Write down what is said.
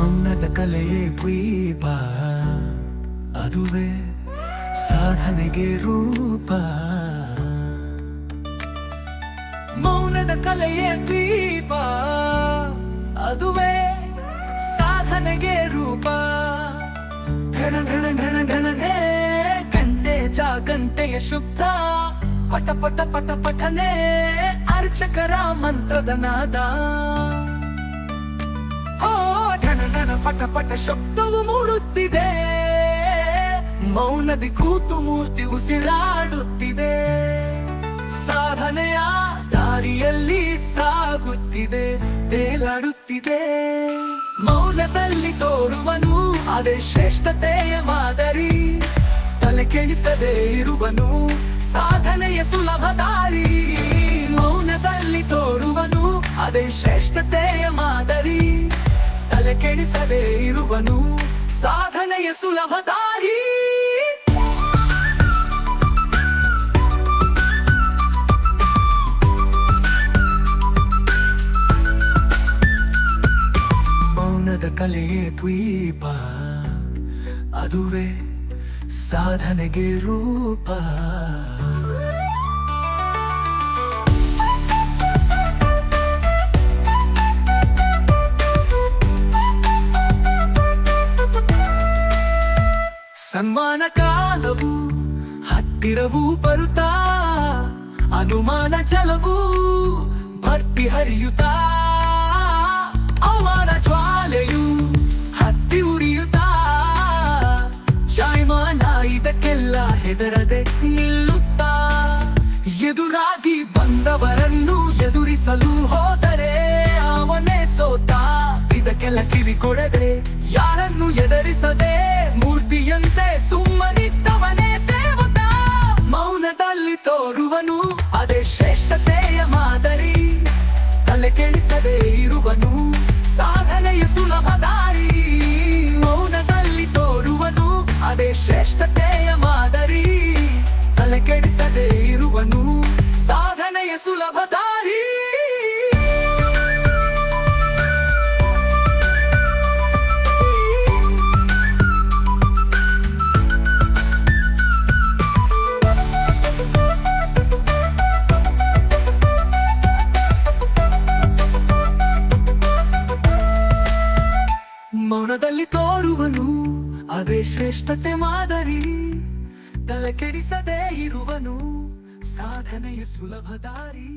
ಮೌನದ ಕಲೆಯೇ ದ್ವೀಪ, ಅದುವೇ ಸಾಧನೆಗೆ ರೂಪ. ಮೌನದ ಕಲೆಯೇ ದ್ವೀಪ, ಅದುವೇ ಸಾಧನೆಗೆ ರೂಪ. ಘಣ ಘಣ ಘಣ ಘಣನೆ ಗಂಟೆ ಜಾಗಂಟೆಯ ಶುದ್ಧ, ಪಟ ಪಟ ಪಟ ಪಠನೆ ಅರ್ಚಕರ ಮಂತ್ರದ ನಾದ. ಓ ಘನ ಘನ ಪಟ ಪಟ ಶಬ್ದವು ಮೂಡುತ್ತಿದೆ, ಮೌನದಿ ಕೂತು ಮೂರ್ತಿ ಉಸಿರಾಡುತ್ತಿದೆ. ಸಾಧನೆಯ ದಾರಿಯಲ್ಲಿ ಸಾಗುತ್ತಿದೆ, ತೇಲಾಡುತ್ತಿದೆ. ಮೌನದಲ್ಲಿ ತೋರುವನು ಅದೇ ಶ್ರೇಷ್ಠತೆಯ ಮಾದರಿ, ತಲೆ ಕೆಡಿಸದೆ ಇರುವನು ಸಾಧನೆಯ ಸುಲಭ ದಾರಿ. ಮೌನದಲ್ಲಿ ತೋರುವನು ಅದೇ ಶ್ರೇಷ್ಠತೆಯ ಮಾದರಿ, ತಲೆ ಕೆಡಿಸದೆ ಇರುವನು ಸಾಧನೆಯ ಸುಲಭ ದಾರಿ. ಮೌನದ ಕಲೆಯೇ ದ್ವೀಪ, ಅದುವೇ ಸಾಧನೆಗೆ ರೂಪ. ಸನ್ಮಾನ ಕಾಲವು ಹತ್ತಿರವೂ ಬರುತ್ತಾ, ಅನುಮಾನ ಜಲವು ಭರ್ತಿ ಹರಿಯುತ್ತಾ. ಅವನ ಜ್ವಾಲೆಯು ಹತ್ತಿ ಉರಿಯುತ್ತಾ, ಜಾಯಮಾನ ಇದಕ್ಕೆಲ್ಲ ಹೆದರದೆ ನಿಲ್ಲುತ್ತಾ. ಎದುರಾಗಿ ಬಂದವರನ್ನು ಎದುರಿಸಲು ಹೋದರೆ ಅವನೇ ಸೋತ. ಇದಕ್ಕೆಲ್ಲ ಕಿವಿ ಕೊಡದೆ ಯಾರನ್ನು ಎದುರಿಸದೆ ಮೂರ್ತಿಯಂತೆ ಸುಮ್ಮನಿದ್ದವನೇ ದೇವತ. ಮೌನದಲ್ಲಿ ತೋರುವನು ಅದೇ ಶ್ರೇಷ್ಠತೆಯ ಮಾದರಿ, ತಲೆ ಕೆಡಿಸದೆ ಇರುವನು ಸಾಧನೆಯ ಸುಲಭ ದಾರಿ. ಮೌನದಲ್ಲಿ ತೋರುವನು ಅದೇ ಶ್ರೇಷ್ಠತೆಯ ಮಾದರಿ, ತಲೆ ಕೆಡಿಸದೆ ಇರುವನು ಸಾಧನೆಯ ಸುಲಭ ದಾರಿ. ಮೌನದಲ್ಲಿ ತೋರುವನು ಅದೇ ಶ್ರೇಷ್ಠತೆ ಮಾದರಿ, ತಲೆ ಕೆಡಿಸದೆ ಇರುವನು ಸಾಧನೆಯ ಸುಲಭ ದಾರಿ.